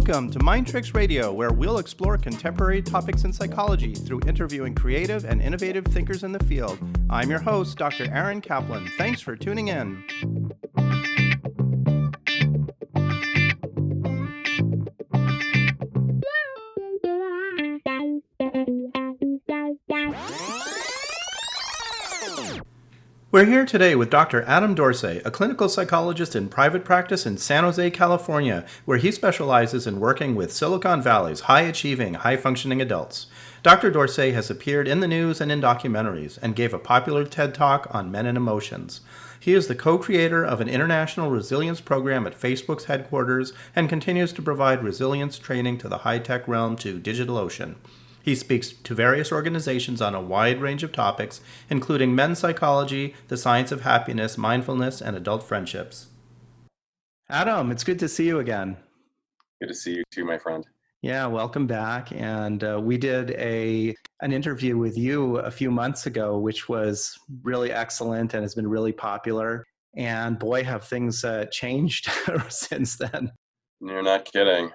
Welcome to Mind Tricks Radio, where we'll explore contemporary topics in psychology through interviewing creative and innovative thinkers in the field. I'm your host, Dr. Larry Kaplan. Thanks for tuning in. We're here today with Dr. Adam Dorsay, a clinical psychologist in private practice in San Jose, California, where he specializes in working with Silicon Valley's high-achieving, high-functioning adults. Dr. Dorsay has appeared in the news and in documentaries and gave a popular TED Talk on men and emotions. He is the co-creator of an international resilience program at Facebook's headquarters and continues to provide resilience training to the high-tech realm to DigitalOcean. He speaks to various organizations on a wide range of topics, including men's psychology, the science of happiness, mindfulness, and adult friendships. Adam, it's good to see you again. Good to see you too, my friend. Yeah, welcome back. And we did an interview with you a few months ago, which was really excellent and has been really popular. And boy, have things changed since then. You're not kidding.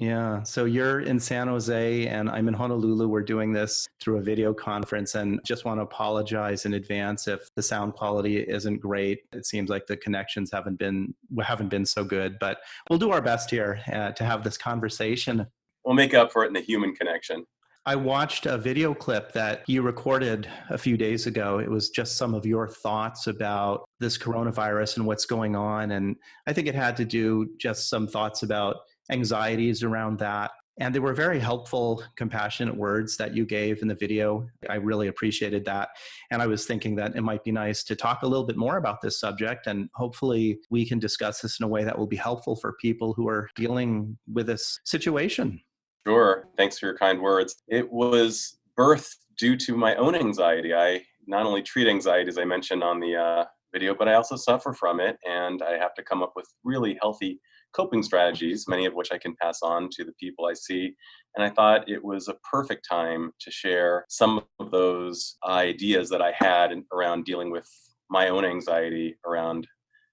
Yeah, so you're in San Jose and I'm in Honolulu. We're doing this through a video conference and just want to apologize in advance if the sound quality isn't great. It seems like the connections haven't been so good, but we'll do our best here to have this conversation. We'll make up for it in the human connection. I watched a video clip that you recorded a few days ago. It was just some of your thoughts about this coronavirus and what's going on. And I think it had to do just some thoughts about anxieties around that. And they were very helpful, compassionate words that you gave in the video. I really appreciated that. And I was thinking that it might be nice to talk a little bit more about this subject. And hopefully we can discuss this in a way that will be helpful for people who are dealing with this situation. Sure. Thanks for your kind words. It was birthed due to my own anxiety. I not only treat anxiety, as I mentioned on the video, but I also suffer from it. And I have to come up with really healthy coping strategies, many of which I can pass on to the people I see. And I thought it was a perfect time to share some of those ideas that I had around dealing with my own anxiety around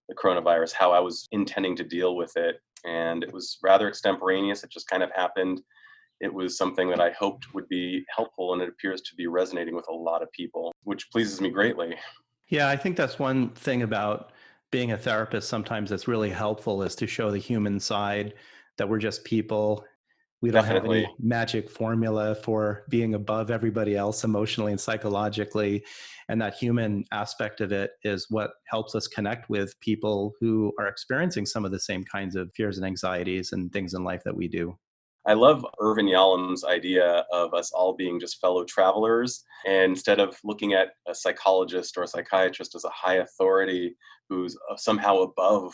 the coronavirus, how I was intending to deal with it. And it was rather extemporaneous. It just kind of happened. It was something that I hoped would be helpful, and it appears to be resonating with a lot of people, which pleases me greatly. Yeah, I think that's one thing about being a therapist sometimes that's really helpful, is to show the human side, that we're just people. We don't have any magic formula for being above everybody else emotionally and psychologically. And that human aspect of it is what helps us connect with people who are experiencing some of the same kinds of fears and anxieties and things in life that we do. I love Irvin Yalom's idea of us all being just fellow travelers. And instead of looking at a psychologist or a psychiatrist as a high authority who's somehow above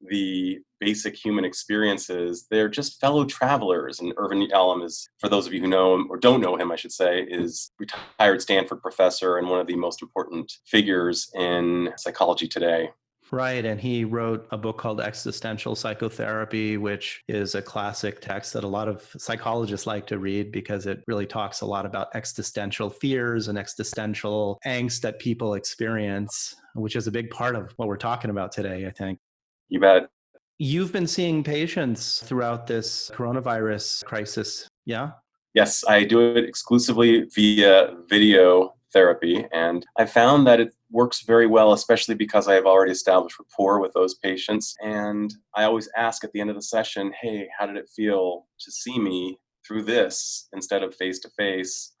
the basic human experiences, they're just fellow travelers. And Irvin Yalom is, for those of you who know him, or don't know him, I should say, is retired Stanford professor and one of the most important figures in psychology today. Right. And he wrote a book called Existential Psychotherapy, which is a classic text that a lot of psychologists like to read because it really talks a lot about existential fears and existential angst that people experience, which is a big part of what we're talking about today, I think. You bet. You've been seeing patients throughout this coronavirus crisis, yeah? Yes, I do it exclusively via video therapy, and I found that it works very well, especially because I have already established rapport with those patients. And I always ask at the end of the session, hey, how did it feel to see me through this instead of face to face?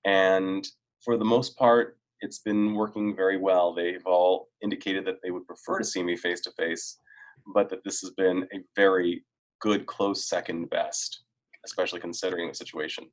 And for the most part, it's been working very well. They've all indicated that they would prefer to see me face to face, but that this has been a very good close second best, especially considering the situation.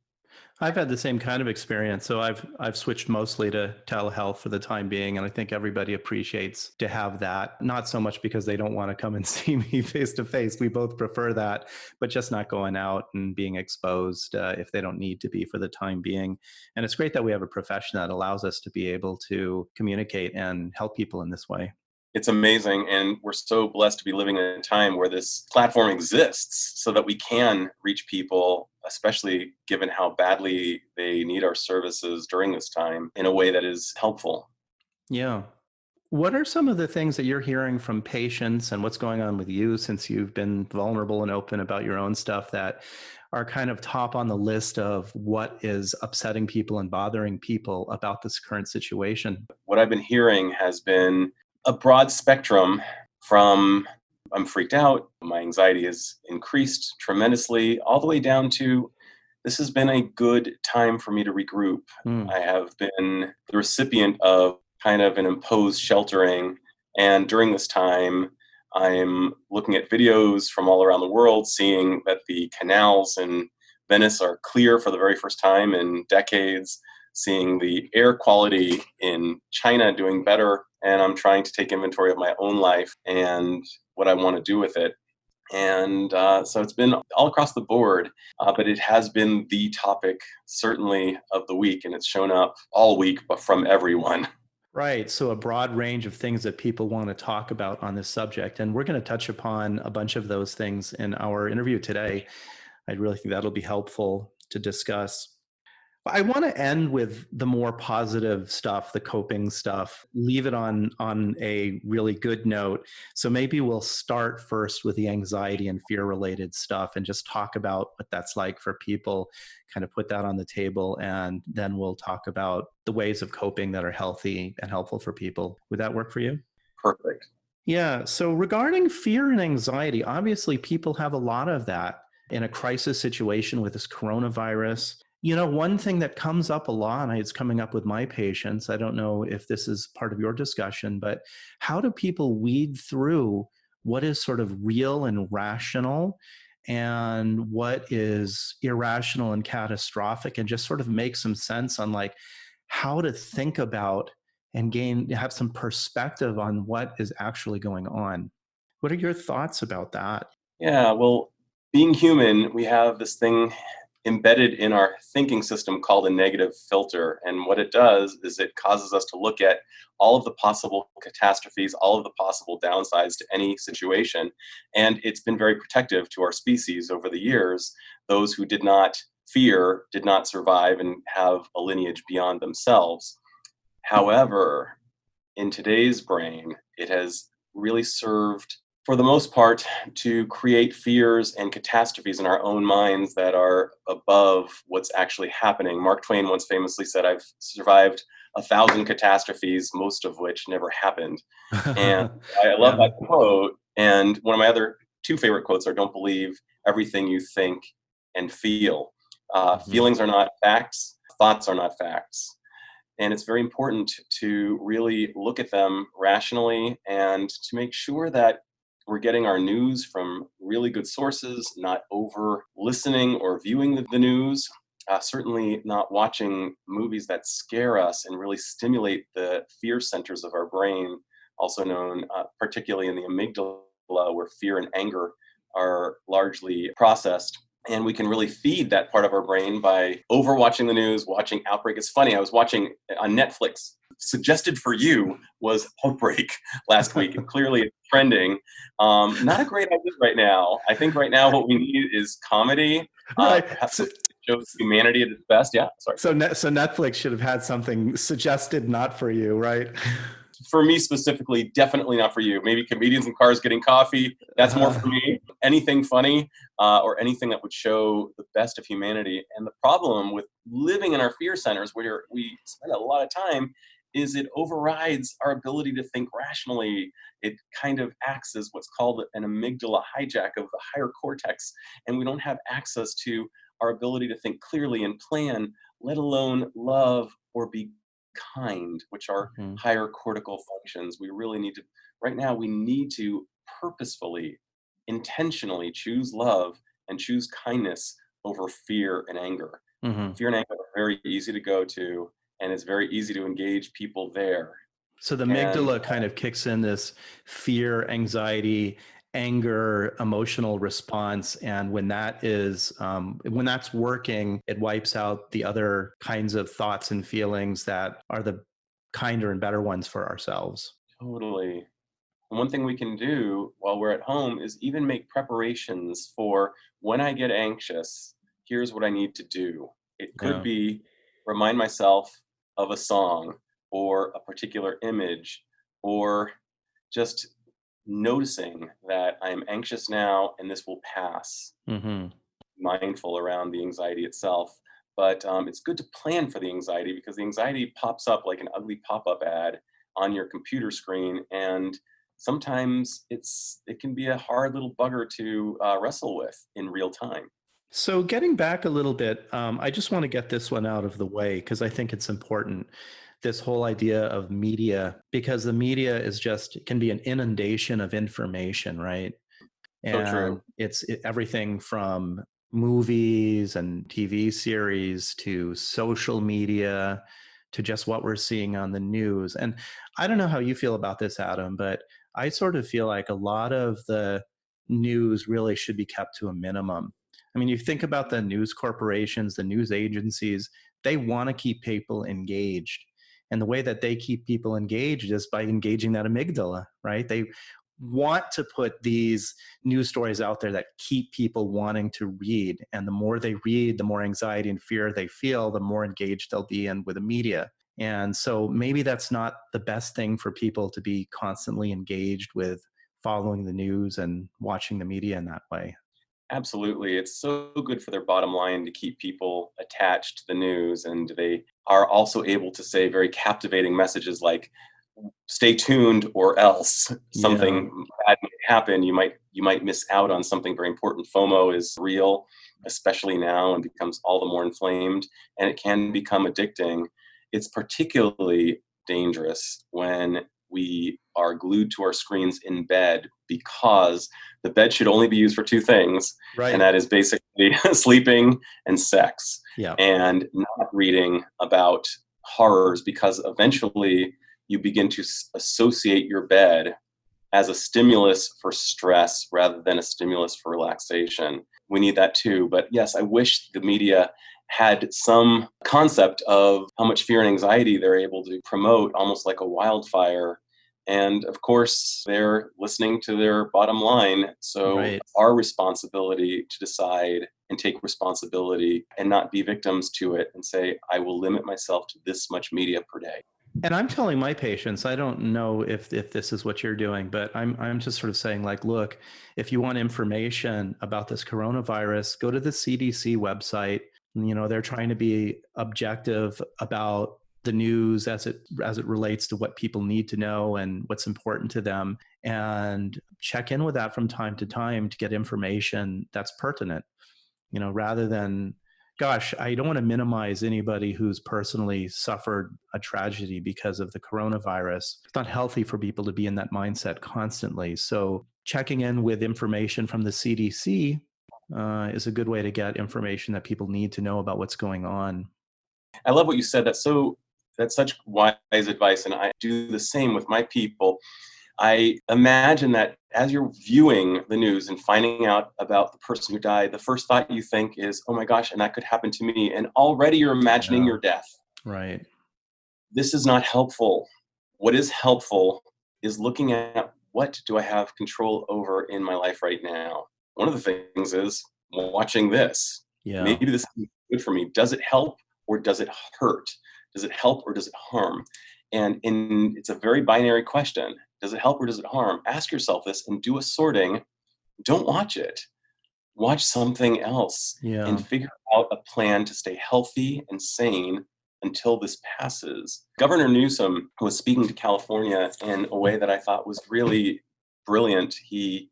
I've had the same kind of experience. So I've switched mostly to telehealth for the time being. And I think everybody appreciates to have that, not so much because they don't want to come and see me face to face. We both prefer that, but just not going out and being exposed if they don't need to be for the time being. And it's great that we have a profession that allows us to be able to communicate and help people in this way. It's amazing, and we're so blessed to be living in a time where this platform exists so that we can reach people, especially given how badly they need our services during this time, in a way that is helpful. Yeah. What are some of the things that you're hearing from patients and what's going on with you since you've been vulnerable and open about your own stuff that are kind of top on the list of what is upsetting people and bothering people about this current situation? What I've been hearing has been a broad spectrum from I'm freaked out, my anxiety has increased tremendously, all the way down to this has been a good time for me to regroup. Mm, I have been the recipient of kind of an imposed sheltering. And during this time, I'm looking at videos from all around the world, seeing that the canals in Venice are clear for the very first time in decades, seeing the air quality in China doing better. And I'm trying to take inventory of my own life and what I want to do with it. And so it's been all across the board, but it has been the topic, certainly, of the week, and it's shown up all week, but from everyone. right. So, a broad range of things that people want to talk about on this subject. And we're going to touch upon a bunch of those things in our interview today. I really think that'll be helpful to discuss. I want to end with the more positive stuff, the coping stuff. Leave it on a really good note. So maybe we'll start first with the anxiety and fear related stuff and just talk about what that's like for people, kind of put that on the table, and then we'll talk about the ways of coping that are healthy and helpful for people. Would that work for you? Perfect. Yeah. So regarding fear and anxiety, obviously people have a lot of that in a crisis situation with this coronavirus. One thing that comes up a lot, and it's coming up with my patients, I don't know if this is part of your discussion, but how do people weed through what is sort of real and rational and what is irrational and catastrophic and just sort of make some sense on like how to think about and have some perspective on what is actually going on. What are your thoughts about that? Yeah, well, being human, we have this thing embedded in our thinking system called a negative filter. And what it does is it causes us to look at all of the possible catastrophes, all of the possible downsides to any situation. And it's been very protective to our species over the years. Those who did not fear did not survive and have a lineage beyond themselves. However, in today's brain, it has really served, for the most part, to create fears and catastrophes in our own minds that are above what's actually happening. Mark Twain once famously said, I've survived 1,000 catastrophes, most of which never happened. And I love Yeah. that quote. And one of my other two favorite quotes are, don't believe everything you think and feel. Mhm. Feelings are not facts, thoughts are not facts. And it's very important to really look at them rationally and to make sure that we're getting our news from really good sources, not over listening or viewing the news, certainly not watching movies that scare us and really stimulate the fear centers of our brain, also known particularly in the amygdala, where fear and anger are largely processed. And we can really feed that part of our brain by overwatching the news, watching Outbreak. It's funny, I was watching on Netflix. Suggested for you was Outbreak last week, and clearly it's trending. Not a great idea right now. I think right now what we need is comedy, Right. perhaps So, something that shows humanity at its best. Yeah, sorry. so Netflix should have had something suggested not for you, right? For me specifically, definitely not for you. Maybe comedians in cars getting coffee. That's more Uh, for me. Anything funny or anything that would show the best of humanity. And the problem with living in our fear centers, where we spend a lot of time, is it overrides our ability to think rationally. It kind of acts as what's called an amygdala hijack of the higher cortex, and we don't have access to our ability to think clearly and plan, let alone love or be kind, which are mhm. higher cortical functions. We really need to, right now, we need to purposefully, intentionally choose love and choose kindness over fear and anger. Mhm. Fear and anger are very easy to go to, and it's very easy to engage people there. So the And amygdala kind of kicks in this fear, anxiety, anger, emotional response, and when that's working, it wipes out the other kinds of thoughts and feelings that are the kinder and better ones for ourselves. totally. And one thing we can do while we're at home is even make preparations for when I get anxious, here's what I need to do. It could Yeah. be remind myself of a song or a particular image or just noticing that I'm anxious now and this will pass, Hmm. mindful around the anxiety itself. But it's good to plan for the anxiety because the anxiety pops up like an ugly pop-up ad on your computer screen, and sometimes it can be a hard little bugger to wrestle with in real time. So, getting back a little bit, I just want to get this one out of the way because I think it's important. This whole idea of media, because the media is just, it can be an inundation of information, right? So And true. everything from movies and TV series to social media to just what we're seeing on the news. And I don't know how you feel about this, Adam, but I sort of feel like a lot of the news really should be kept to a minimum. I mean, you think about the news corporations, the news agencies, they want to keep people engaged. And the way that they keep people engaged is by engaging that amygdala, right? They want to put these news stories out there that keep people wanting to read. And the more they read, the more anxiety and fear they feel, the more engaged they'll be in with the media. And so maybe that's not the best thing for people to be constantly engaged with following the news and watching the media in that way. Absolutely. It's so good for their bottom line to keep people attached to the news. And they are also able to say very captivating messages like, stay tuned or else Yeah, something bad may happen. You might miss out on something very important. FOMO is real, especially now, and becomes all the more inflamed, and it can become addicting. It's particularly dangerous when we are glued to our screens in bed, because the bed should only be used for two things, and right. that is basically sleeping and sex, Yeah, and not reading about horrors, because eventually you begin to associate your bed as a stimulus for stress rather than a stimulus for relaxation. We need that too. But yes, I wish the media had some concept of how much fear and anxiety they're able to promote, almost like a wildfire. And of course, they're listening to their bottom line. So, right. our responsibility to decide and take responsibility and not be victims to it and say, I will limit myself to this much media per day. And I'm telling my patients, I don't know if this is what you're doing, but I'm just sort of saying like, look, if you want information about this coronavirus, go to the CDC website. You know, they're trying to be objective about the news as it relates to what people need to know and what's important to them, and check in with that from time to time to get information that's pertinent, rather than, gosh, I don't want to minimize anybody who's personally suffered a tragedy because of the coronavirus. It's not healthy for people to be in that mindset constantly. So checking in with information from the CDC is a good way to get information that people need to know about what's going on. I love what you said. That's such wise advice, and I do the same with my people. I imagine that as you're viewing the news and finding out about the person who died, the first thought you think is, "Oh my gosh, and that could happen to me." And already you're imagining Yeah, your death. right. This is not helpful. What is helpful is looking at, what do I have control over in my life right now? One of the things is watching this. Yeah, Maybe this is good for me. Does it help or does it hurt? Does it help or does it harm? And it's a very binary question. Does it help or does it harm? Ask yourself this and do a sorting. Don't watch it. Watch something else and yeah. figure out a plan to stay healthy and sane until this passes. Governor Newsom was speaking to California in a way that I thought was really brilliant. He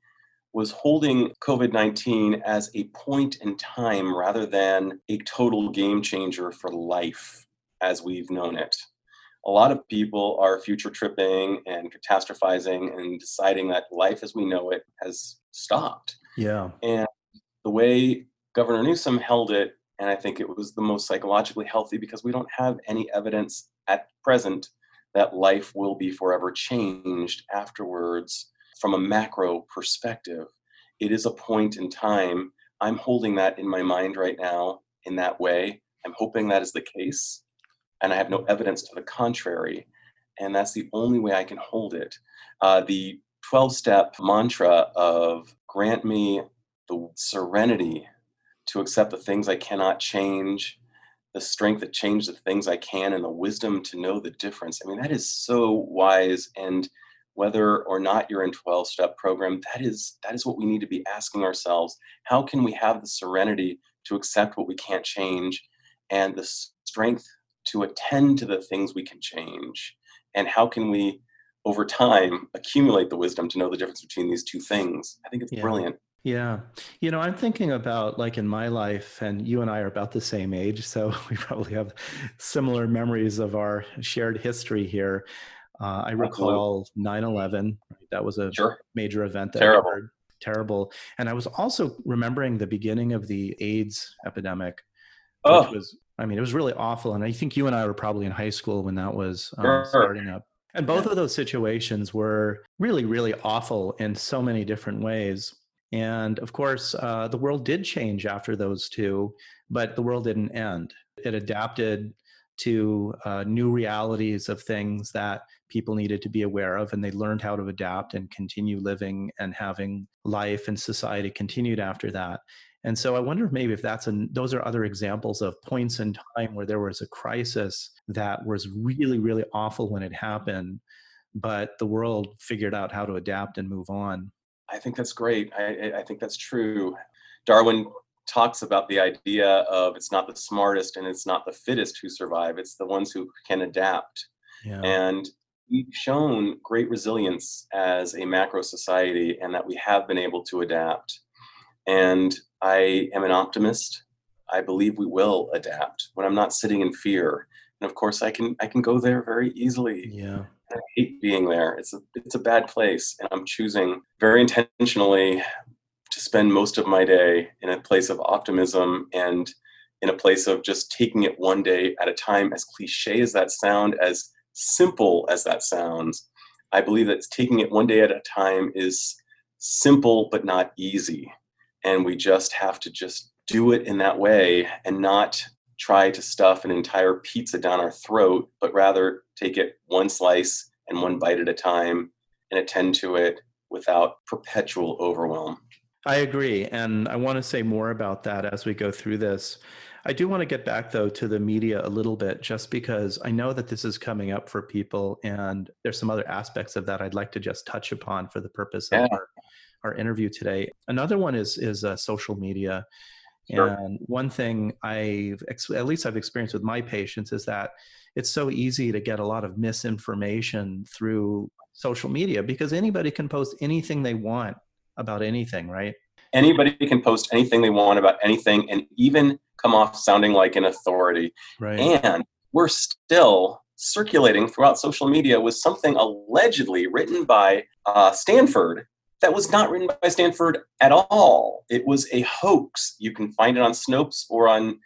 was holding COVID-19 as a point in time rather than a total game changer for life as we've known it. A lot of people are future tripping and catastrophizing and deciding that life as we know it has stopped. Yeah. And the way Governor Newsom held it, and I think it was the most psychologically healthy, because we don't have any evidence at present that life will be forever changed afterwards from a macro perspective. It is a point in time. I'm holding that in my mind right now in that way. I'm hoping that is the case, and I have no evidence to the contrary. And that's the only way I can hold it. The 12-step mantra of grant me the serenity to accept the things I cannot change, the strength to change the things I can and the wisdom to know the difference. I mean, that is so wise. And whether or not you're in 12-step program, that is what we need to be asking ourselves. How can we have the serenity to accept what we can't change and the strength to attend to the things we can change? And how can we, over time, accumulate the wisdom to know the difference between these two things? I think it's Yeah. brilliant. Yeah. I'm thinking about, like, in my life, and you and I are about the same age, so we probably have similar memories of our shared history here. I Absolutely. recall 9/11, right? That was a Sure. major event that Terrible. occurred. Terrible. And I was also remembering the beginning of the AIDS epidemic, which Oh, was, I mean, it was really awful. And I think you and I were probably in high school when that was sure. starting up. And both Yeah. of those situations were really, really awful in so many different ways. And of course, the world did change after those two, but the world didn't end. It adapted to new realities of things that people needed to be aware of, and they learned how to adapt and continue living and having life, and society continued after that. And so I wonder if maybe if those are other examples of points in time where there was a crisis that was really, really awful when it happened, but the world figured out how to adapt and move on. I think that's great. I think that's true. Darwin talks about the idea of it's not the smartest and it's not the fittest who survive, it's the ones who can adapt. Yeah. And we've shown great resilience as a macro society and that we have been able to adapt. And I am an optimist. I believe we will adapt when I'm not sitting in fear. And of course I can go there very easily. Yeah. I hate being there. It's a bad place, and I'm choosing very intentionally to spend most of my day in a place of optimism and in a place of just taking it one day at a time. As cliche as that sound, as simple as that sounds, I believe that taking it one day at a time is simple but not easy, and we just have to just do it in that way and not try to stuff an entire pizza down our throat, but rather take it one slice and one bite at a time and attend to it without perpetual overwhelm. I agree. And I want to say more about that as we go through this. I do want to get back, though, to the media a little bit, just because I know that this is coming up for people. And there's some other aspects of that I'd like to just touch upon for the purpose of Yeah, our interview today. Another one is social media. sure. And one thing at least I've experienced with my patients, is that it's so easy to get a lot of misinformation through social media because anybody can post anything they want about anything, right? Anybody can post anything they want about anything and even come off sounding like an authority. Right. And we're still circulating throughout social media with something allegedly written by Stanford that was not written by Stanford at all. It was a hoax. You can find it on Snopes or on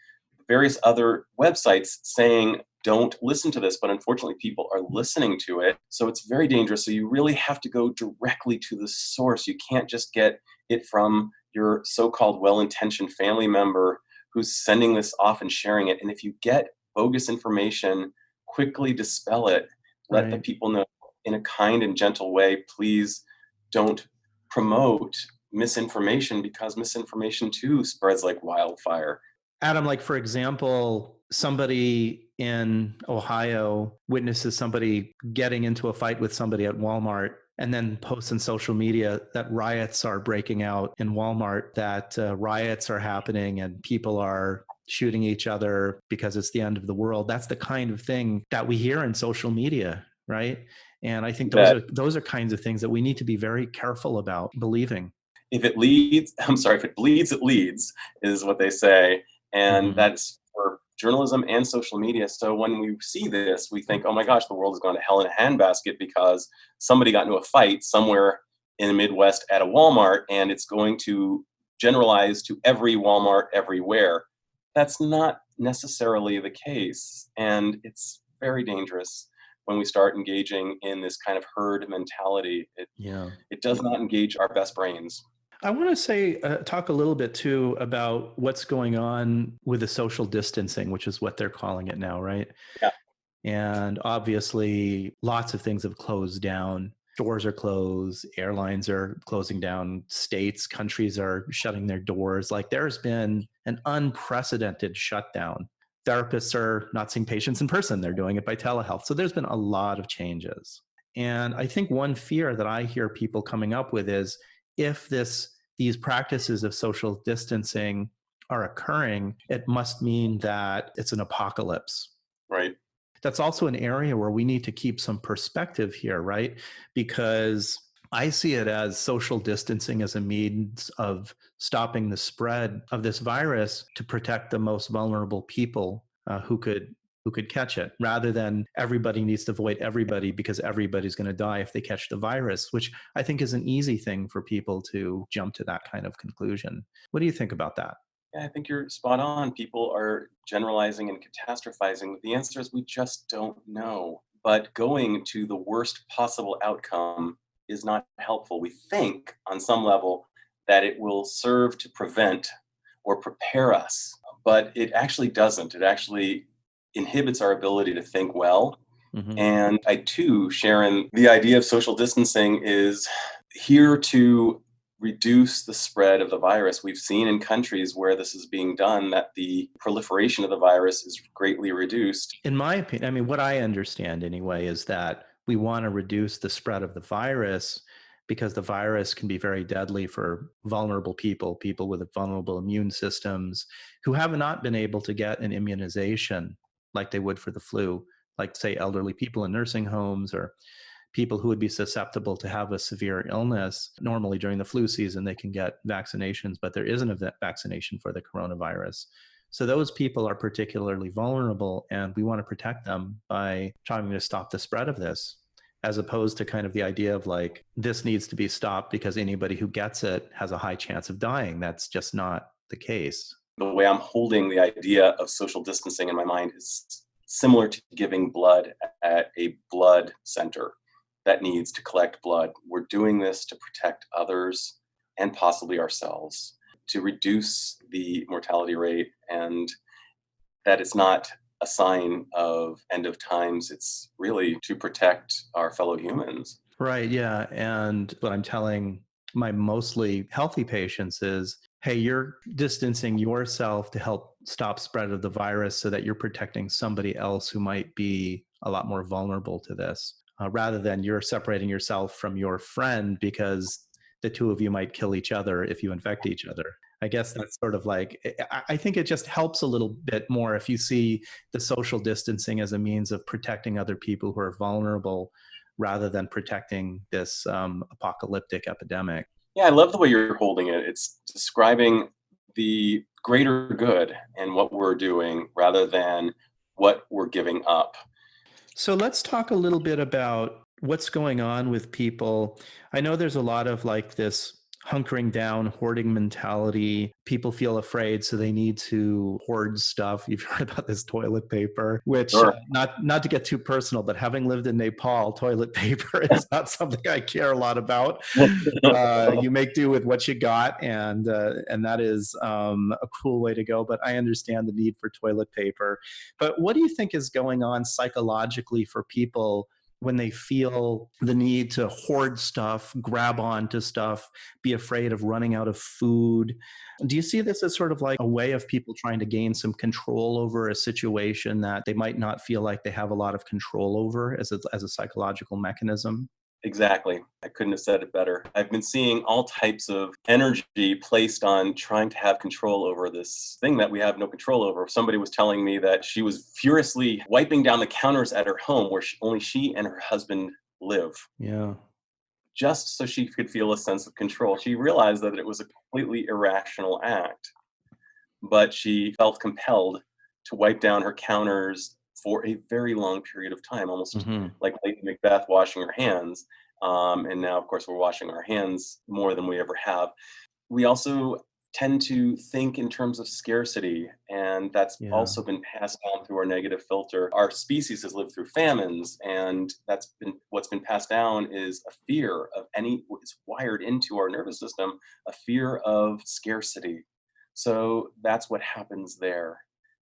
various other websites saying, don't listen to this. But unfortunately, people are listening to it. So it's very dangerous. So you really have to go directly to the source. You can't just get it from your so-called well-intentioned family member who's sending this off and sharing it. And if you get bogus information, quickly dispel it. Let the Right. people know in a kind and gentle way. Please don't promote misinformation, because misinformation too spreads like wildfire. Adam, like, for example, somebody in Ohio witnesses somebody getting into a fight with somebody at Walmart and then posts on social media that riots are breaking out in Walmart, that riots are happening and people are shooting each other because it's the end of the world. That's the kind of thing that we hear in social media, right? And I think those That are kinds of things that we need to be very careful about believing. if it leads, I'm sorry, if it bleeds, it leads, is what they say. And Mhm. that's for journalism and social media. So when we see this, we think, oh my gosh, the world is going to hell in a handbasket because somebody got into a fight somewhere in the Midwest at a Walmart, and it's going to generalize to every Walmart everywhere. That's not necessarily the case. And it's very dangerous when we start engaging in this kind of herd mentality. Yeah. It does not engage our best brains. I want to talk a little bit too about what's going on with the social distancing, which is what they're calling it now, right? Yeah. And obviously, lots of things have closed down. Stores are closed, airlines are closing down, states, countries are shutting their doors. Like, there's been an unprecedented shutdown therapists are not seeing patients in person. They're doing it by telehealth. So there's been a lot of changes. And I think one fear that I hear people coming up with is if these practices of social distancing are occurring, it must mean that it's an apocalypse. Right. That's also an area where we need to keep some perspective here, right? Because I see it as social distancing as a means of stopping the spread of this virus to protect the most vulnerable people who could catch it, rather than everybody needs to avoid everybody because everybody's going to die if they catch the virus, which I think is an easy thing for people to jump to that kind of conclusion. What do you think about that? Yeah, I think you're spot on. People are generalizing and catastrophizing. The answer is we just don't know. But going to the worst possible outcome is not helpful. We think on some level that it will serve to prevent or prepare us, but it actually doesn't. It actually inhibits our ability to think well. Mm-hmm. And I too, Sharon, the idea of social distancing is here to reduce the spread of the virus. We've seen in countries where this is being done that the proliferation of the virus is greatly reduced. In my opinion, I mean, what I understand anyway is that we want to reduce the spread of the virus because the virus can be very deadly for vulnerable people, people with vulnerable immune systems who have not been able to get an immunization like they would for the flu, like, say, elderly people in nursing homes or people who would be susceptible to have a severe illness. Normally during the flu season, they can get vaccinations, but there isn't a vaccination for the coronavirus. So those people are particularly vulnerable, and we want to protect them by trying to stop the spread of this, as opposed to kind of the idea of like, this needs to be stopped because anybody who gets it has a high chance of dying. That's just not the case. The way I'm holding the idea of social distancing in my mind is similar to giving blood at a blood center that needs to collect blood. We're doing this to protect others and possibly ourselves, to reduce the mortality rate, and that it's not a sign of end of times. It's really to protect our fellow humans. Right. Yeah. And what I'm telling my mostly healthy patients is, hey, you're distancing yourself to help stop spread of the virus so that you're protecting somebody else who might be a lot more vulnerable to this, rather than you're separating yourself from your friend because the two of you might kill each other if you infect each other. I guess that's sort of like, I think it just helps a little bit more if you see the social distancing as a means of protecting other people who are vulnerable rather than protecting this apocalyptic epidemic. Yeah, I love the way you're holding it. It's describing the greater good and what we're doing rather than what we're giving up. So let's talk a little bit about what's going on with people. I know there's a lot of like this hunkering down, hoarding mentality. People feel afraid, so they need to hoard stuff. You've heard about this toilet paper, which Sure. not to get too personal, but having lived in Nepal, toilet paper is not something I care a lot about. You make do with what you got, and that is a cool way to go. But I understand the need for toilet paper. But what do you think is going on psychologically for people when they feel the need to hoard stuff, grab onto stuff, be afraid of running out of food? Do you see this as sort of like a way of people trying to gain some control over a situation that they might not feel like they have a lot of control over as a psychological mechanism? Exactly. I couldn't have said it better. I've been seeing all types of energy placed on trying to have control over this thing that we have no control over. Somebody was telling me that she was furiously wiping down the counters at her home where only she and her husband live, Yeah. just so she could feel a sense of control. She realized that it was a completely irrational act, but she felt compelled to wipe down her counters for a very long period of time, almost Mm-hmm. like Lady Macbeth washing her hands. And now, of course, we're washing our hands more than we ever have. We also tend to think in terms of scarcity, and that's Yeah. also been passed down through our negative filter. Our species has lived through famines, and that's been what's been passed down is a fear of it's wired into our nervous system, a fear of scarcity. So that's what happens there.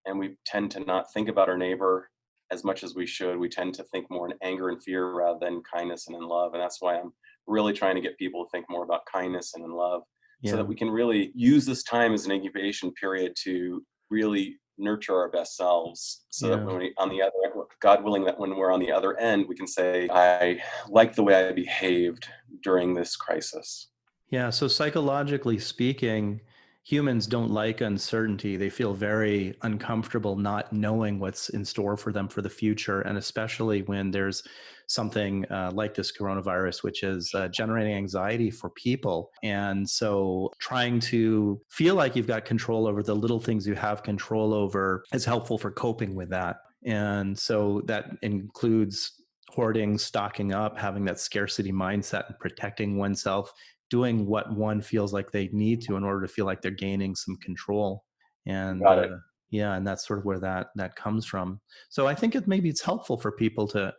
And we tend to not think about our neighbor as much as we should. We tend to think more in anger and fear rather than kindness and in love. And that's why I'm really trying to get people to think more about kindness and in love so that Yeah. we can really use this time as an incubation period to really nurture our best selves so that Yeah. when we on the other, God willing, that when we're on the other end, we can say, I like the way I behaved during this crisis. Yeah, so psychologically speaking, humans don't like uncertainty. They feel very uncomfortable not knowing what's in store for them for the future. And especially when there's something like this coronavirus, which is generating anxiety for people. And so trying to feel like you've got control over the little things you have control over is helpful for coping with that. And so that includes hoarding, stocking up, having that scarcity mindset, and protecting oneself, doing what one feels like they need to in order to feel like they're gaining some control. And Got it. yeah, and that's sort of where that comes from. So I think maybe it's helpful for people to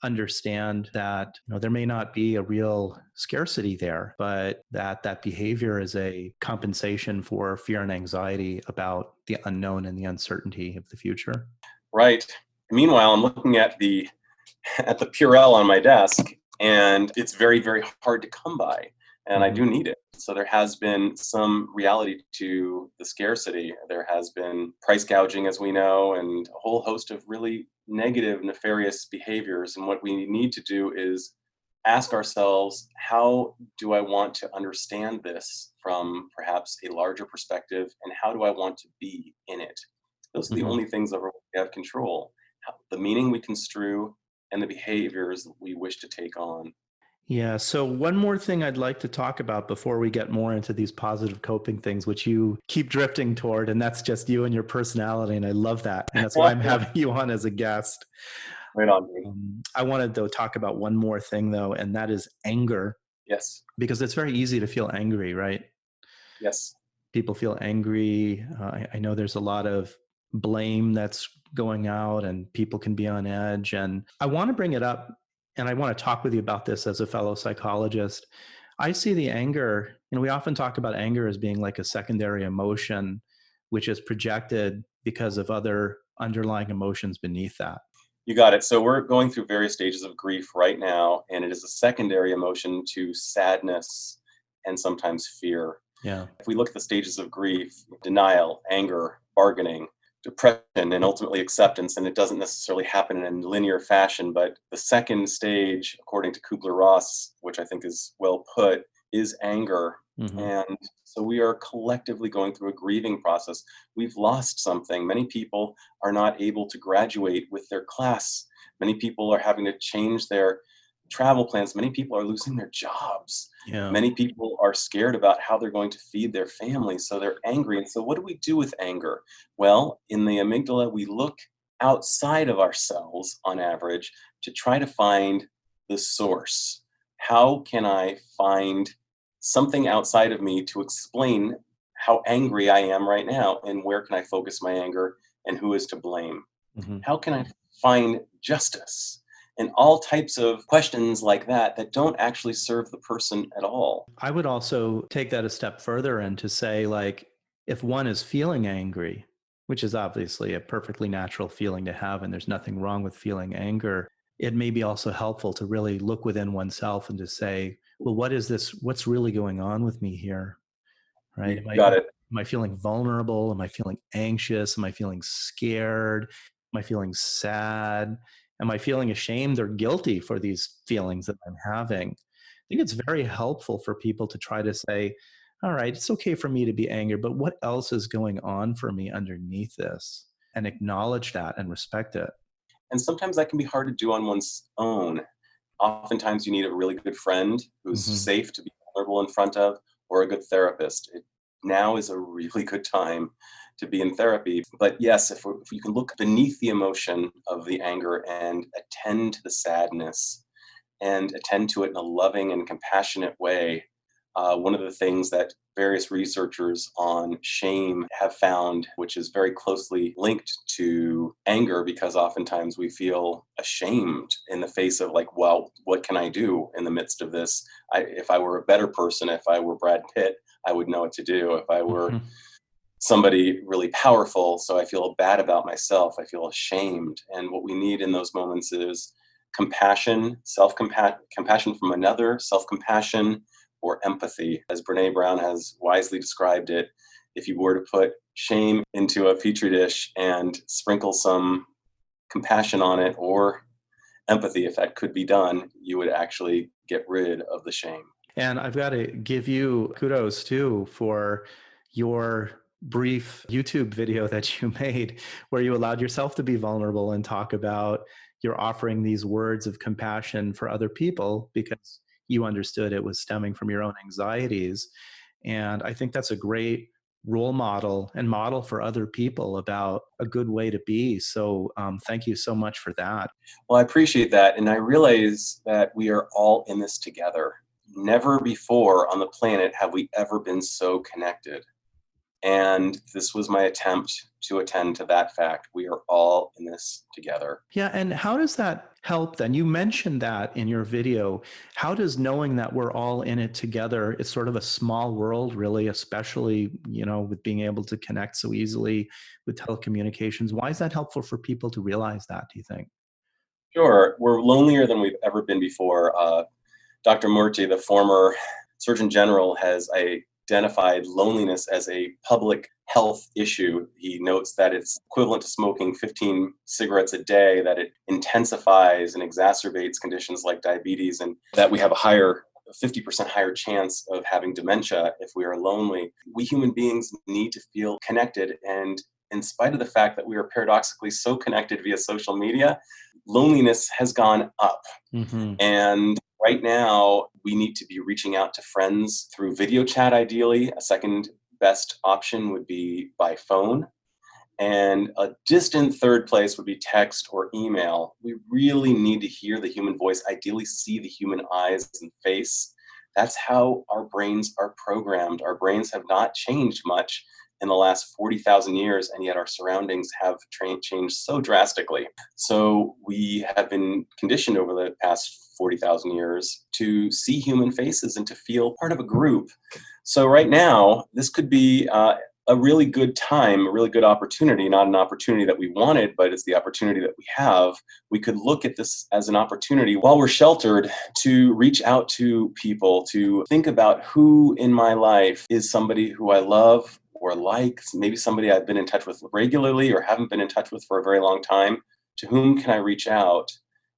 understand that, there may not be a real scarcity there, but that behavior is a compensation for fear and anxiety about the unknown and the uncertainty of the future. Right. Meanwhile, I'm looking at the Purell on my desk, and it's very, very hard to come by. And I Mhm. do need it. So there has been some reality to the scarcity. There has been price gouging, as we know, and a whole host of really negative, nefarious behaviors. And what we need to do is ask ourselves, how do I want to understand this from perhaps a larger perspective? And how do I want to be in it? Those are the Mhm. only things over which we have control. The meaning we construe and the behaviors we wish to take on. Yeah. So, one more thing I'd like to talk about before we get more into these positive coping things, which you keep drifting toward, and that's just you and your personality. And I love that. And that's why I'm having you on as a guest. Right on, dude. I wanted to talk about one more thing, though, and that is anger, Yes, because it's very easy to feel angry, right? yes. People feel angry. I know there's a lot of blame that's going out, and people can be on edge. And I want to bring it up, and I want to talk with you about this as a fellow psychologist. I see the anger, we often talk about anger as being like a secondary emotion, which is projected because of other underlying emotions beneath that. You got it. So we're going through various stages of grief right now, and it is a secondary emotion to sadness and sometimes fear. Yeah. If we look at the stages of grief, denial, anger, bargaining, depression, and ultimately acceptance, and it doesn't necessarily happen in a linear fashion, but the second stage, according to Kubler-Ross, which I think is well put, is anger. Hmm. And so we are collectively going through a grieving process. We've lost something. Many people are not able to graduate with their class. Many people are having to change their travel plans. Many people are losing their jobs. Yeah. Many people are scared about how they're going to feed their families, so they're angry. And so, what do we do with anger? Well, in the amygdala, we look outside of ourselves on average to try to find the source. How can I find something outside of me to explain how angry I am right now? And where can I focus my anger? And who is to blame? Hmm. How can I find justice? And all types of questions like that that don't actually serve the person at all. I would also take that a step further and to say, like, if one is feeling angry, which is obviously a perfectly natural feeling to have, and there's nothing wrong with feeling anger, it may be also helpful to really look within oneself and to say, well, what is this? What's really going on with me here? Right? You got it. Am I feeling vulnerable? Am I feeling anxious? Am I feeling scared? Am I feeling sad? Am I feeling ashamed or guilty for these feelings that I'm having? I think it's very helpful for people to try to say, all right, it's okay for me to be angry, but what else is going on for me underneath this? And acknowledge that and respect it. And sometimes that can be hard to do on one's own. Oftentimes, you need a really good friend who's Hmm. safe to be vulnerable in front of, or a good therapist. Now is a really good time to be in therapy. But yes, if you can look beneath the emotion of the anger and attend to the sadness and attend to it in a loving and compassionate way. One of the things that various researchers on shame have found, which is very closely linked to anger, because oftentimes we feel ashamed in the face of, like, well, what can I do in the midst of this? If I were a better person, if I were Brad Pitt, I would know what to do. If I were Hmm. somebody really powerful, so I feel bad about myself, I feel ashamed. And what we need in those moments is compassion, compassion from another, self-compassion, or empathy. As Brene Brown has wisely described it, if you were to put shame into a petri dish and sprinkle some compassion on it or empathy, if that could be done, you would actually get rid of the shame. And I've got to give you kudos too for your brief YouTube video that you made where you allowed yourself to be vulnerable and talk about you're offering these words of compassion for other people because you understood it was stemming from your own anxieties. And I think that's a great role model and model for other people about a good way to be. So thank you so much for that. Well, I appreciate that. And I realize that we are all in this together. Never before on the planet have we ever been so connected. And this was my attempt to attend to that fact. We are all in this together. Yeah, and how does that help then? You mentioned that in your video. How does knowing that we're all in it together, it's sort of a small world, really, especially, with being able to connect so easily with telecommunications. Why is that helpful for people to realize that, do you think? Sure, we're lonelier than we've ever been before. Dr. Murthy, the former Surgeon General, has identified loneliness as a public health issue. He notes that it's equivalent to smoking 15 cigarettes a day, that it intensifies and exacerbates conditions like diabetes, and that we have a 50% higher chance of having dementia if we are lonely. We human beings need to feel connected, and in spite of the fact that we are paradoxically so connected via social media, loneliness has gone up. Mm-hmm. And right now, we need to be reaching out to friends through video chat, ideally. A second best option would be by phone. And a distant third place would be text or email. We really need to hear the human voice, ideally see the human eyes and face. That's how our brains are programmed. Our brains have not changed much in the last 40,000 years, and yet our surroundings have changed so drastically. So we have been conditioned over the past 40,000 years to see human faces and to feel part of a group. So right now, this could be a really good time, a really good opportunity, not an opportunity that we wanted, but it's the opportunity that we have. We could look at this as an opportunity while we're sheltered to reach out to people, to think about who in my life is somebody who I love or like, maybe somebody I've been in touch with regularly or haven't been in touch with for a very long time. To whom can I reach out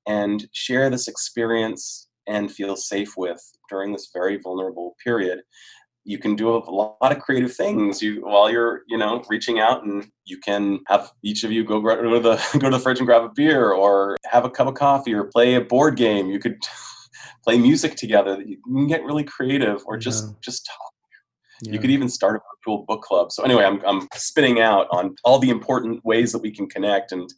and share this experience and feel safe with during this very vulnerable period? You can do a lot of creative things while you're reaching out, and you can have each of you go to the fridge and grab a beer or have a cup of coffee or play a board game. You could play music together. You can get really creative or just talk. Yeah. You could even start a virtual book club. So anyway, I'm spinning out on all the important ways that we can connect. And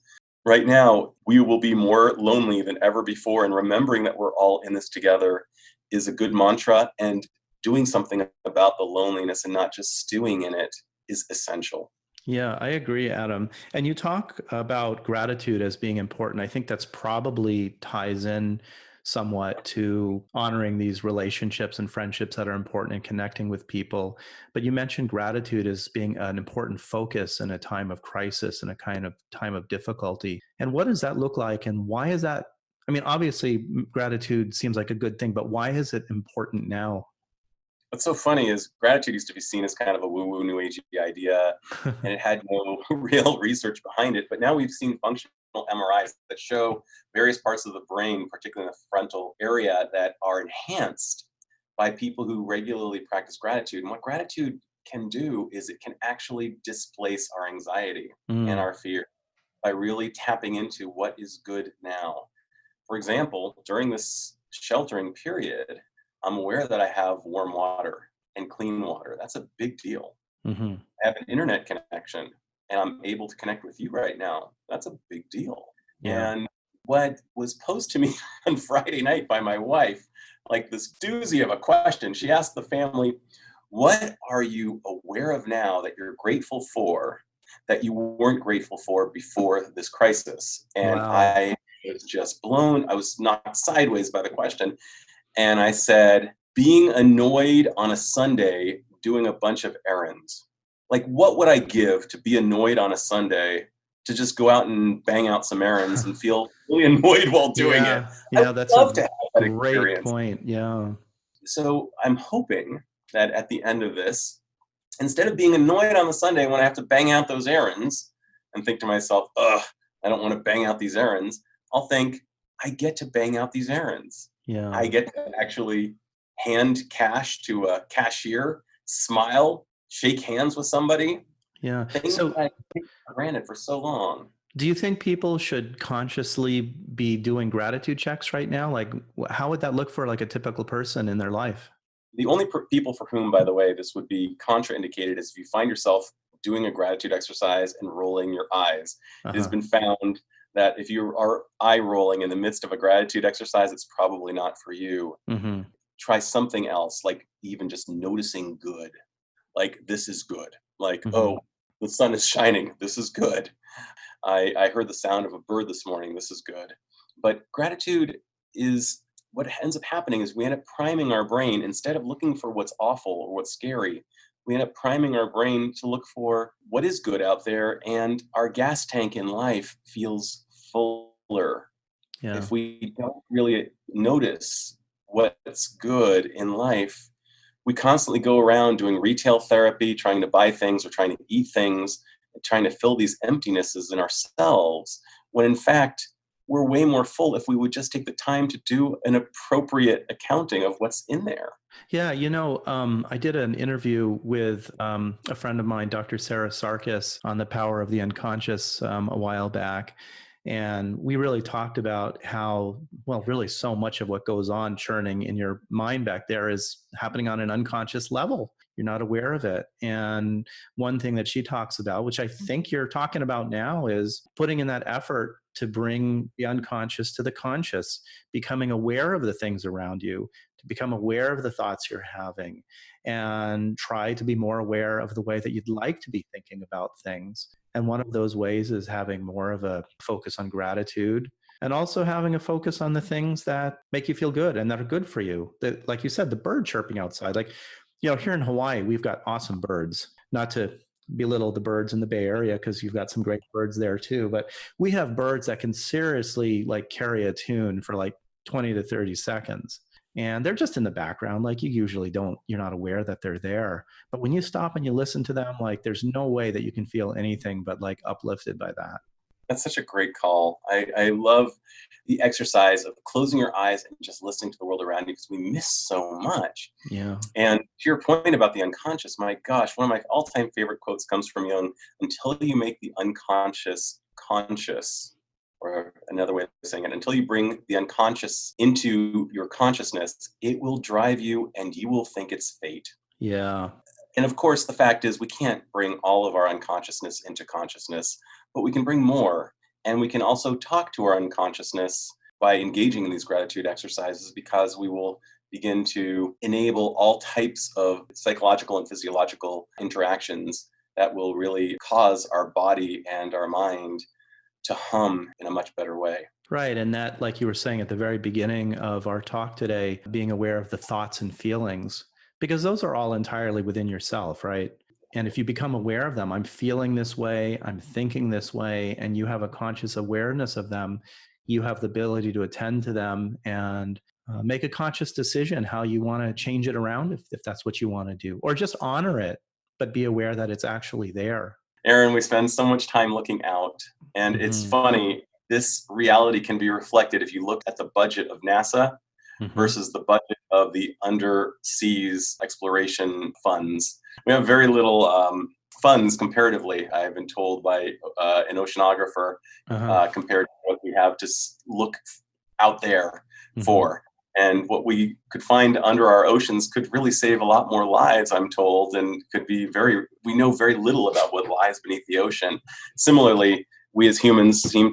right now, we will be more lonely than ever before. And remembering that we're all in this together is a good mantra. And doing something about the loneliness and not just stewing in it is essential. Yeah, I agree, Adam. And you talk about gratitude as being important. I think that's probably ties in somewhat to honoring these relationships and friendships that are important and connecting with people. But you mentioned gratitude as being an important focus in a time of crisis and a kind of time of difficulty. And what does that look like? And why is that? I mean, obviously, gratitude seems like a good thing, but why is it important now? What's so funny is gratitude used to be seen as kind of a woo-woo new agey idea, and it had no real research behind it. But now we've seen functional MRIs that show various parts of the brain, particularly in the frontal area, that are enhanced by people who regularly practice gratitude. And what gratitude can do is it can actually displace our anxiety and our fear by really tapping into what is good now. For example, during this sheltering period, I'm aware that I have warm water and clean water. That's a big deal. Mm-hmm. I have an internet connection and I'm able to connect with you right now. That's a big deal. Yeah. And what was posed to me on Friday night by my wife, like this doozy of a question, she asked the family, what are you aware of now that you're grateful for that you weren't grateful for before this crisis? And Wow. I was just blown. I was knocked sideways by the question. And I said, being annoyed on a Sunday doing a bunch of errands. Like, what would I give to be annoyed on a Sunday to just go out and bang out some errands and feel really annoyed while doing it? Yeah, I'd that's love a to have that great experience. point. Yeah. So I'm hoping that at the end of this, Instead of being annoyed on the Sunday when I have to bang out those errands and think to myself, ugh, I don't want to bang out these errands, I'll think, I get to bang out these errands. Yeah. I get to actually hand cash to a cashier, smile, shake hands with somebody, Yeah. things So that I take for granted for so long. do you think people should consciously be doing gratitude checks right now? Like, how would that look for like a typical person in their life? The only people for whom, by the way, this would be contraindicated is if you find yourself doing a gratitude exercise and rolling your eyes. It has Uh-huh. been found that if you are eye rolling in the midst of a gratitude exercise, it's probably not for you. Mm-hmm. Try something else, like even just noticing good. Like, this is good. Like, Mm-hmm. oh, the sun is shining. This is good. I heard the sound of a bird this morning. This is good. But gratitude is what ends up happening is we end up priming our brain instead of looking for what's awful or what's scary. We end up priming our brain to look for what is good out there, and our gas tank in life feels fuller. Yeah. If we don't really notice what's good in life, we constantly go around doing retail therapy, trying to buy things or trying to eat things, and trying to fill these emptinesses in ourselves, when in fact, we're way more full if we would just take the time to do an appropriate accounting of what's in there. Yeah, I did an interview with a friend of mine, Dr. Sarah Sarkis, on the power of the unconscious a while back. And we really talked about how, well, really so much of what goes on churning in your mind back there is happening on an unconscious level. You're not aware of it. And one thing that she talks about, which I think you're talking about now, is putting in that effort to bring the unconscious to the conscious, becoming aware of the things around you, to become aware of the thoughts you're having, and try to be more aware of the way that you'd like to be thinking about things. And one of those ways is having more of a focus on gratitude, and also having a focus on the things that make you feel good and that are good for you. That, like you said, the bird chirping outside. Like, here in Hawaii, we've got awesome birds. Not to belittle the birds in the Bay Area, because you've got some great birds there too, but we have birds that can seriously like carry a tune for like 20 to 30 seconds. And they're just in the background. Like, you usually you're not aware that they're there. But when you stop and you listen to them, like, there's no way that you can feel anything but like uplifted by that. That's such a great call. I love the exercise of closing your eyes and just listening to the world around you because we miss so much. Yeah. And to your point about the unconscious, my gosh, one of my all-time favorite quotes comes from Jung: until you make the unconscious conscious, or another way of saying it, until you bring the unconscious into your consciousness, it will drive you and you will think it's fate. Yeah. And of course, the fact is we can't bring all of our unconsciousness into consciousness, but we can bring more. And we can also talk to our unconsciousness by engaging in these gratitude exercises, because we will begin to enable all types of psychological and physiological interactions that will really cause our body and our mind to hum in a much better way. Right. And that, like you were saying at the very beginning of our talk today, being aware of the thoughts and feelings, because those are all entirely within yourself, right? And if you become aware of them, I'm feeling this way, I'm thinking this way, and you have a conscious awareness of them, you have the ability to attend to them and make a conscious decision how you want to change it around, if that's what you want to do, or just honor it, but be aware that it's actually there. Aaron, we spend so much time looking out, and it's Mm-hmm. funny. This reality can be reflected if you look at the budget of NASA Mm-hmm. versus the budget of the underseas exploration funds. We have very little funds comparatively, I've been told by an oceanographer, Uh-huh. compared to what we have to look out there Mm-hmm. for. And what we could find under our oceans could really save a lot more lives, I'm told, and we know very little about what lies beneath the ocean. Similarly, we as humans seem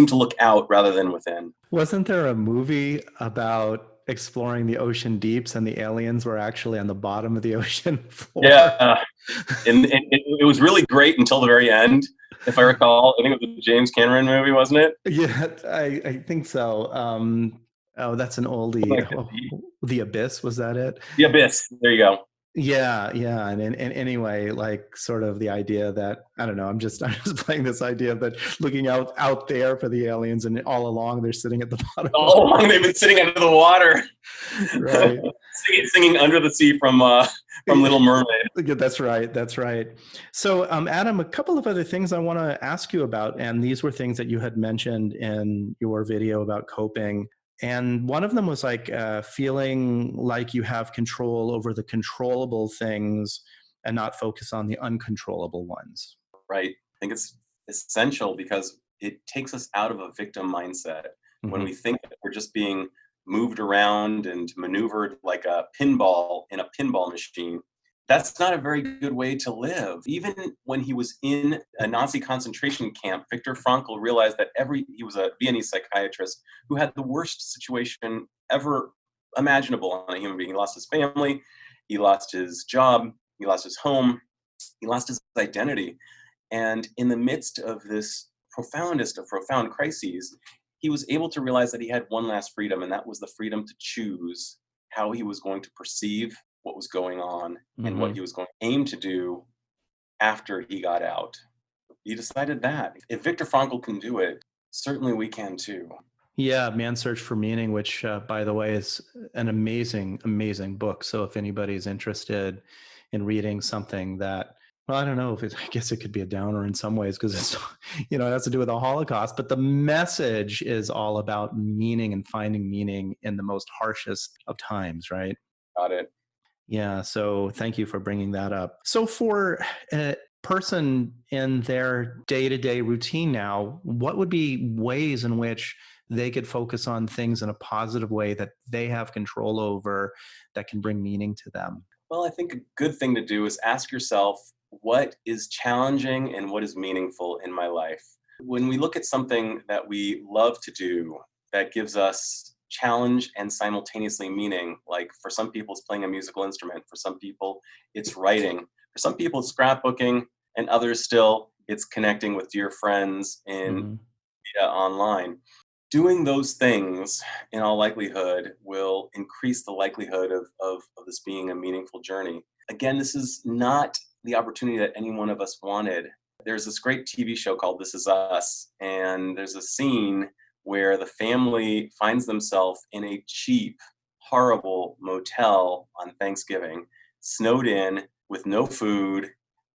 to look out rather than within. Wasn't there a movie about exploring the ocean deeps and the aliens were actually on the bottom of the ocean floor? Yeah, and it was really great until the very end, if I recall. I think it was a James Cameron movie, wasn't it? Yeah, I think so. Oh, that's an oldie. Like Oh, The Abyss, was that it? the Abyss. There you go. Yeah. And anyway, like sort of the idea that, I don't know, I'm just playing this idea of that looking out there for the aliens, and all along they're sitting at the bottom of All along they've been sitting under the water, right. singing "Under the Sea" from Little Mermaid. That's right. That's right. So, Adam, a couple of other things I want to ask you about, and these were things that you had mentioned in your video about coping. And one of them was like feeling like you have control over the controllable things and not focus on the uncontrollable ones. Right. I think it's essential because it takes us out of a victim mindset. When Hmm. we think that we're just being moved around and maneuvered like a pinball in a pinball machine, that's not a very good way to live. Even when he was in a Nazi concentration camp, Viktor Frankl realized that he was a Viennese psychiatrist who had the worst situation ever imaginable on a human being. He lost his family, he lost his job, he lost his home, he lost his identity. And in the midst of this profoundest of profound crises, he was able to realize that he had one last freedom, and that was the freedom to choose how he was going to perceive what was going on and what Hmm. he was going to aim to do after he got out. He decided that. If Viktor Frankl can do it, certainly we can too. Yeah, Man's Search for Meaning, which, by the way, is an amazing, amazing book. So if anybody's interested in reading something that, well, I don't know if I guess it could be a downer in some ways because it's, it has to do with the Holocaust, but the message is all about meaning and finding meaning in the most harshest of times, right? Got it. Yeah. So thank you for bringing that up. So for a person in their day-to-day routine now, what would be ways in which they could focus on things in a positive way that they have control over that can bring meaning to them? Well, I think a good thing to do is ask yourself, what is challenging and what is meaningful in my life? When we look at something that we love to do that gives us challenge and simultaneously meaning, like for some people it's playing a musical instrument, for some people it's writing, for some people it's scrapbooking, and others still it's connecting with dear friends in Hmm. online. Doing those things in all likelihood will increase the likelihood of this being a meaningful journey. Again, this is not the opportunity that any one of us wanted. There's this great TV show called This Is Us, and there's a scene where the family finds themselves in a cheap, horrible motel on Thanksgiving, snowed in with no food,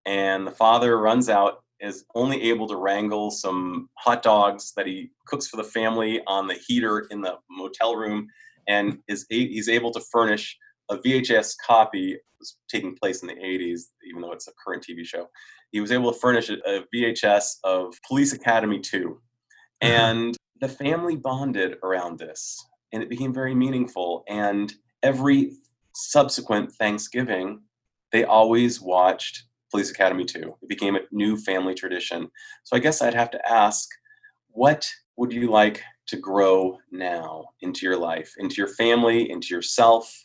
and the father runs out, is only able to wrangle some hot dogs that he cooks for the family on the heater in the motel room, and he's able to furnish a VHS copy. It was taking place in the 80s, even though it's a current TV show. He was able to furnish a VHS of Police Academy 2. And the family bonded around this, and it became very meaningful. And every subsequent Thanksgiving, they always watched Police Academy 2. It became a new family tradition. So I guess I'd have to ask, what would you like to grow now into your life, into your family, into yourself?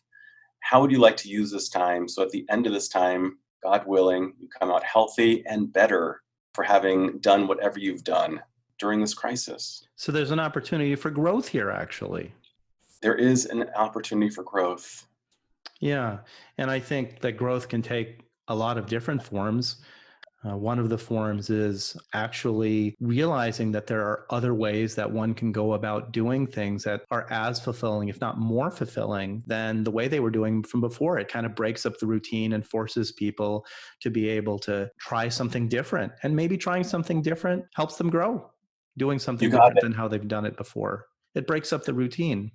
How would you like to use this time so at the end of this time, God willing, you come out healthy and better for having done whatever you've done during this crisis? So there's an opportunity for growth here, actually. There is an opportunity for growth. Yeah. And I think that growth can take a lot of different forms. One of the forms is actually realizing that there are other ways that one can go about doing things that are as fulfilling, if not more fulfilling, than the way they were doing from before. It kind of breaks up the routine and forces people to be able to try something different. And maybe trying something different helps them grow, doing You something got different it. than how they've done it before. It breaks up the routine.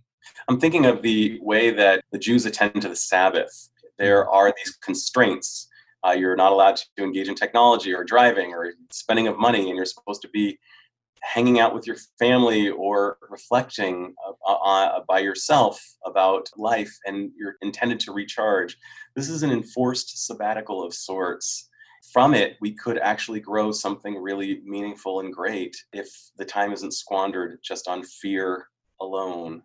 I'm thinking of the way that the Jews attend to the Sabbath. Mm. There are these constraints. You're not allowed to engage in technology or driving or spending of money, and you're supposed to be hanging out with your family or reflecting by yourself about life, and you're intended to recharge. This is an enforced sabbatical of sorts. From it, we could actually grow something really meaningful and great if the time isn't squandered just on fear alone.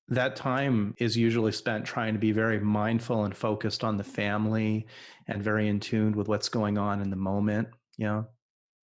That time is usually spent trying to be very mindful and focused on the family and very in tune with what's going on in the moment. Yeah.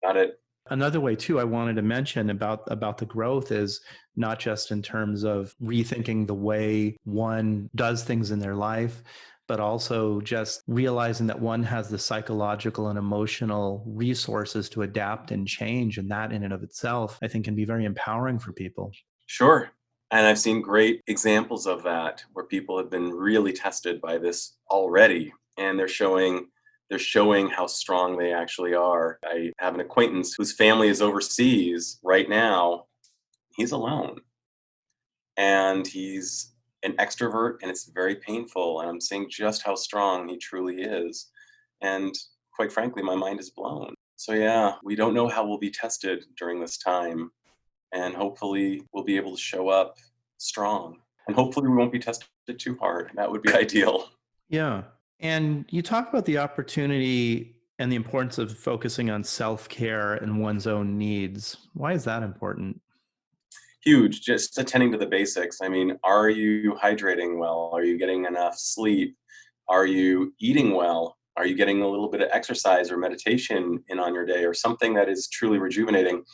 Got it. Another way too I wanted to mention about the growth is not just in terms of rethinking the way one does things in their life, but also just realizing that one has the psychological and emotional resources to adapt and change. And that in and of itself, I think can be very empowering for people. Sure. And I've seen great examples of that where people have been really tested by this already, and they're showing how strong they actually are. I have an acquaintance whose family is overseas right now. He's alone, and he's an extrovert, and it's very painful, and I'm seeing just how strong he truly is. And quite frankly, my mind is blown. So yeah, we don't know how we'll be tested during this time, and hopefully we'll be able to show up strong. And hopefully we won't be tested too hard. That would be ideal. Yeah. And you talk about the opportunity and the importance of focusing on self-care and one's own needs. Why is that important? Huge, just attending to the basics. I mean, are you hydrating well? Are you getting enough sleep? Are you eating well? Are you getting a little bit of exercise or meditation in on your day, or something that is truly rejuvenating?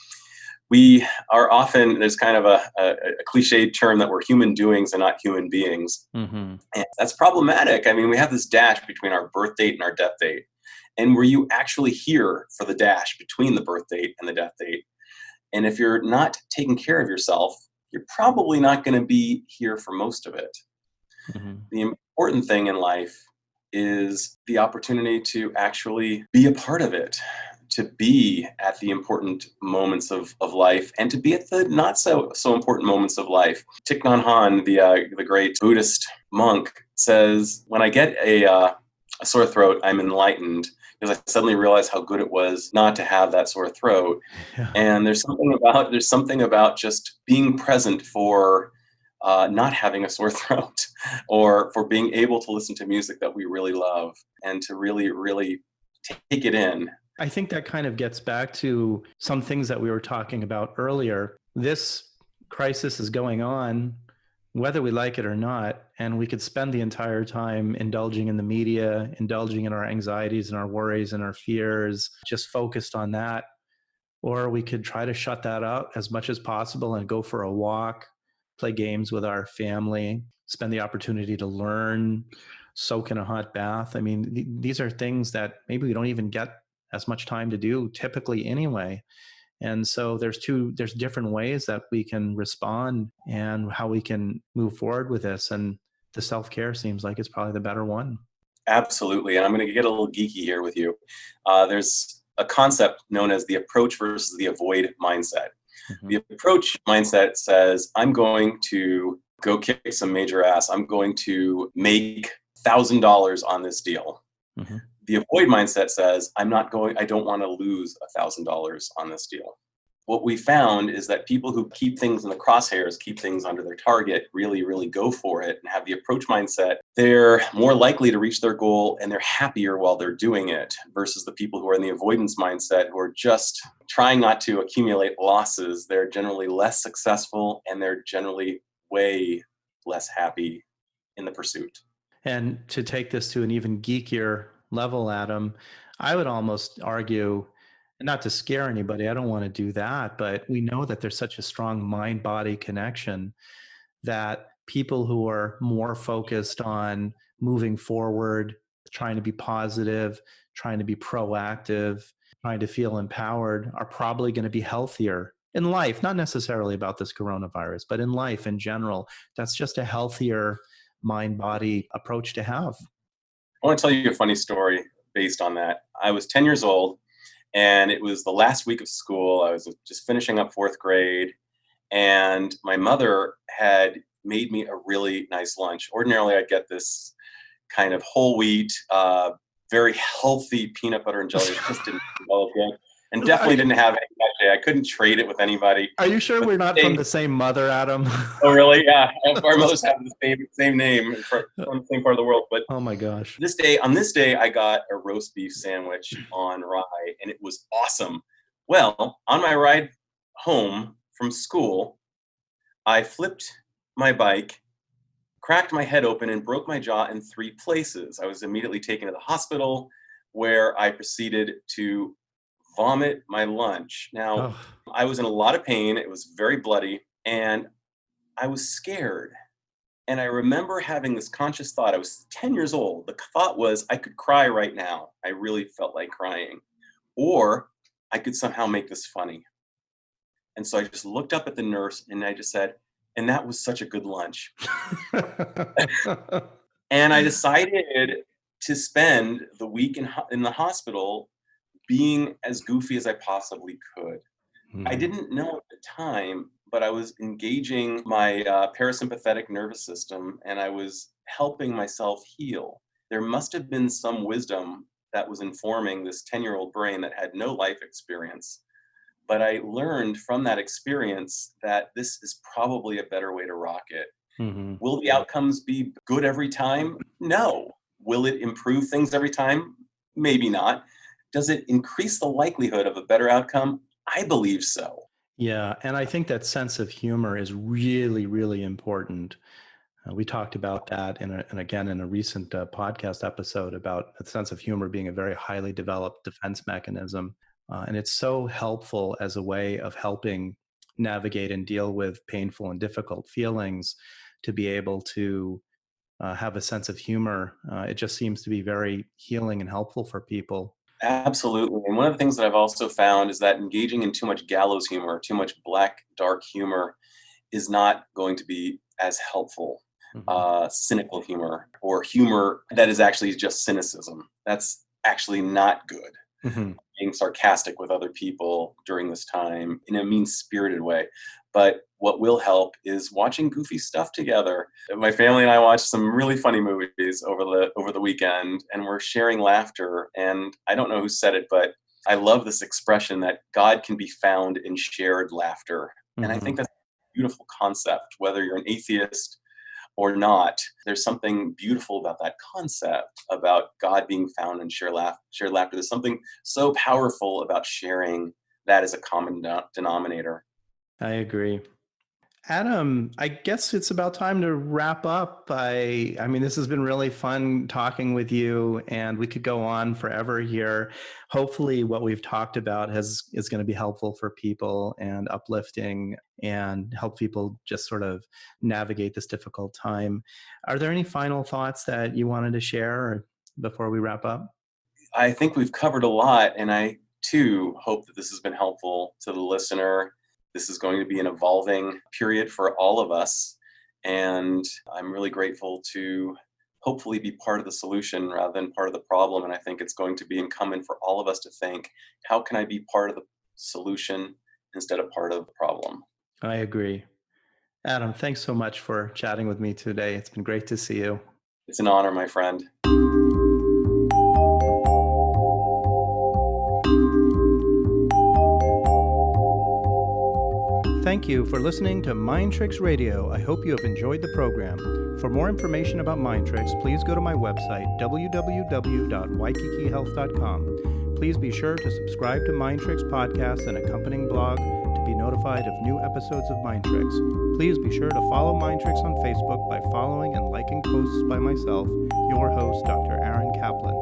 We are often, there's kind of a cliched term that we're human doings and not human beings. Mm-hmm. And that's problematic. I mean, we have this dash between our birth date and our death date. And were you actually here for the dash between the birth date and the death date? And if you're not taking care of yourself, you're probably not going to be here for most of it. Mm-hmm. The important thing in life is the opportunity to actually be a part of it, to be at the important moments of life, and to be at the not so important moments of life. Thich Nhat Hanh, the great Buddhist monk, says, when I get a sore throat, I'm enlightened, because I suddenly realized how good it was not to have that sore throat. Yeah. And there's something about just being present for not having a sore throat, or for being able to listen to music that we really love, and to really, really take it in. I think that kind of gets back to some things that we were talking about earlier. This crisis is going on, whether we like it or not, and we could spend the entire time indulging in the media, indulging in our anxieties and our worries and our fears, just focused on that. Or we could try to shut that out as much as possible and go for a walk, play games with our family, spend the opportunity to learn, soak in a hot bath. I mean, these are things that maybe we don't even get as much time to do typically anyway. And so there's different ways that we can respond and how we can move forward with this. And the self-care seems like it's probably the better one. Absolutely. And I'm going to get a little geeky here with you. There's a concept known as the approach versus the avoid mindset. Mm-hmm. The approach mindset says, I'm going to go kick some major ass. I'm going to make $1,000 on this deal. Mm-hmm. The avoid mindset says, I don't want to lose $1,000 on this deal. What we found is that people who keep things in the crosshairs, keep things under their target, really, really go for it and have the approach mindset, they're more likely to reach their goal, and they're happier while they're doing it, versus the people who are in the avoidance mindset, who are just trying not to accumulate losses. They're generally less successful, and they're generally way less happy in the pursuit. And to take this to an even geekier level, Adam, I would almost argue, not to scare anybody, I don't want to do that, but we know that there's such a strong mind-body connection that people who are more focused on moving forward, trying to be positive, trying to be proactive, trying to feel empowered, are probably going to be healthier in life, not necessarily about this coronavirus, but in life in general. That's just a healthier mind-body approach to have. I want to tell you a funny story based on that. I was 10 years old, and it was the last week of school. I was just finishing up fourth grade, and my mother had made me a really nice lunch. Ordinarily, I'd get this kind of whole wheat, very healthy peanut butter and jelly. It just didn't develop yet, and definitely didn't have any cachet. I couldn't trade it with anybody. Are you sure we're not from the same mother, Adam? Oh, really? Yeah. Our mothers have the same name from the same part of the world. But oh my gosh. on this day, I got a roast beef sandwich on rye, and it was awesome. Well, on my ride home from school, I flipped my bike, cracked my head open, and broke my jaw in 3 places. I was immediately taken to the hospital, where I proceeded to vomit my lunch. Now, Oh, I was in a lot of pain. It was very bloody, and I was scared. And I remember having this conscious thought. I was 10 years old. The thought was I could cry right now. I really felt like crying. Or I could somehow make this funny. And so I just looked up at the nurse and I just said, and that was such a good lunch. And I decided to spend the week in the hospital being as goofy as I possibly could. I Mhm. didn't know at the time, but I was engaging my parasympathetic nervous system and I was helping myself heal. There must have been some wisdom that was informing this 10-year-old brain that had no life experience. But I learned from that experience that this is probably a better way to rock it. Mhm. Will the outcomes be good every time? No. Will it improve things every time? Maybe not. Does it increase the likelihood of a better outcome? I believe so. Yeah, and I think that sense of humor is really, really important. We talked about that and again in a recent podcast episode about a sense of humor being a very highly developed defense mechanism. And it's so helpful as a way of helping navigate and deal with painful and difficult feelings to be able to have a sense of humor. It just seems to be very healing and helpful for people. Absolutely. And one of the things that I've also found is that engaging in too much gallows humor, too much black, dark humor, is not going to be as helpful. Mhm. Cynical humor or humor that is actually just cynicism. That's actually not good. Mhm. Being sarcastic with other people during this time in a mean-spirited way. But what will help is watching goofy stuff together. My family and I watched some really funny movies over the weekend, and we're sharing laughter. And I don't know who said it, but I love this expression that God can be found in shared laughter. And I think Mhm. that's a beautiful concept, whether you're an atheist or not. There's something beautiful about that concept, about God being found in shared laughter. There's something so powerful about sharing that as a common denominator. I agree. Adam, I guess it's about time to wrap up. I mean, this has been really fun talking with you, and we could go on forever here. Hopefully, what we've talked about is going to be helpful for people and uplifting and help people just sort of navigate this difficult time. Are there any final thoughts that you wanted to share before we wrap up? I think we've covered a lot, and I too hope that this has been helpful to the listener. This is going to be an evolving period for all of us, and I'm really grateful to hopefully be part of the solution rather than part of the problem. And I think it's going to be incumbent for all of us to think, how can I be part of the solution instead of part of the problem? I agree. Adam, thanks so much for chatting with me today. It's been great to see you. It's an honor, my friend. Thank you for listening to Mind Tricks Radio. I hope you have enjoyed the program. For more information about Mind Tricks, please go to my website, www.waikikihealth.com. Please be sure to subscribe to Mind Tricks podcast and accompanying blog to be notified of new episodes of Mind Tricks. Please be sure to follow Mind Tricks on Facebook by following and liking posts by myself, your host, Dr. Larry Kaplan.